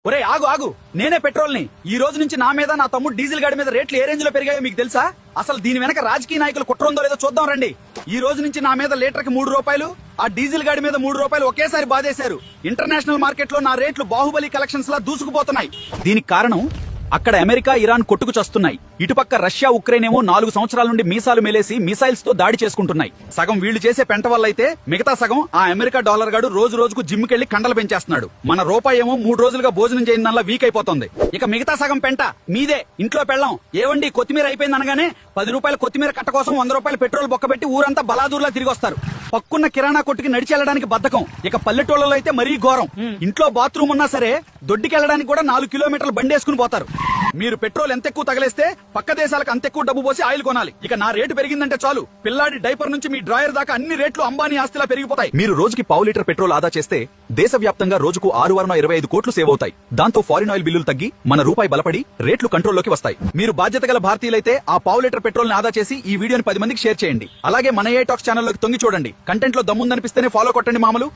ఒరే ఆగు ఆగు, నేనే పెట్రోల్ ని. ఈ రోజు నుంచి నా మీద, నా తమ్ముడు డీజిల్ గాడి మీద రేట్లు ఏ రేంజ్ లో పెరిగాయో మీకు తెలుసా? అసలు దీని వెనక రాజకీయ నాయకులు కుట్ర ఉందో లేదో చూద్దాం రండి. ఈ రోజు నుంచి నా మీద లీటర్ కి 3 రూపాయలు, ఆ డీజిల్ గాడి మీద 3 రూపాయలు ఒకేసారి బాధేశారు. ఇంటర్నేషనల్ మార్కెట్ లో నా రేట్లు బాహుబలి కలెక్షన్స్ లా దూసుకుపోతున్నాయి. దీనికి కారణం అక్కడ అమెరికా, ఇరాన్ కొట్టుకు చస్తున్నాయి. ఇటుపక్క రష్యా, ఉక్రెయిన్ ఏమో 4 సంవత్సరాల నుండి మీసాలు మేలేసి మిసైల్స్ తో దాడి చేసుకుంటున్నాయి. సగం వీళ్లు చేసే పెంట వల్ల అయితే మిగతా సగం ఆ అమెరికా డాలర్ గాడు రోజు రోజుకు జిమ్ కెళ్లి కండలు పెంచేస్తున్నాడు. మన రూపాయి ఏమో 3 రోజులుగా భోజనం చేయడం వీక్ అయిపోతుంది. ఇక మిగతా సగం పెంట మీదే. ఇంట్లో పెళ్ళం ఏవండి కొత్తిమీర అయిపోయింది అనగానే 10 రూపాయల కొత్తిమీర కట్ట కోసం 100 రూపాయల పెట్రోల్ బొక్కబెట్టి ఊరంతా బలాదూర్లా తిరిగి వస్తారు. పక్కున్న కిరాణా కొట్టుకి నడిచి వెళ్లడానికి బద్ధకం. ఇక పల్లెటూళ్ళలో అయితే మరీ ఘోరం. ఇంట్లో బాత్రూమ్ ఉన్నా సరే దొడ్డికెళ్లడానికి కూడా 4 కిలోమీటర్లు బండేసుకుని పోతారు. మీరు పెట్రోల్ ఎంత ఎక్కువ తగిలేస్తే పక్క దేశాలకు అంత ఎక్కువ డబ్బు పోసి ఆయిల్ కొనాలి. ఇక నా రేటు పెరిగిందంటే చాలు, పిల్లాడి డైపర్ నుంచి మీ డ్రాయర్ దాకా అన్ని రేట్లు అంబానీ ఆస్తిలా పెరిగిపోతాయి. మీరు రోజుకి 1/2 లీటర్ పెట్రోల్ ఆదా చేస్తే దేశవ్యాప్తంగా రోజుకు 625 కోట్లు సేవ్ అవుతాయి. దాంతో ఫారిన్ ఆయిల్ బిల్లులు తగ్గి మన రూపాయి బలపడి రేట్లు కంట్రోల్లోకి వస్తాయి. మీరు బాధ్యత గల భారతీయులైతే ఆ 1/2 లీటర్ పెట్రోల్ ని ఆదా చేసి ఈ వీడియోని 10 మందికి షేర్ చేయండి. అలాగే మన ఏ టాక్స్ ఛానల్లోకి తొంగి చూడండి. కంటెంట్ లో దమ్ముందనిపిస్తేనే ఫాలో కొట్టండి మామలు.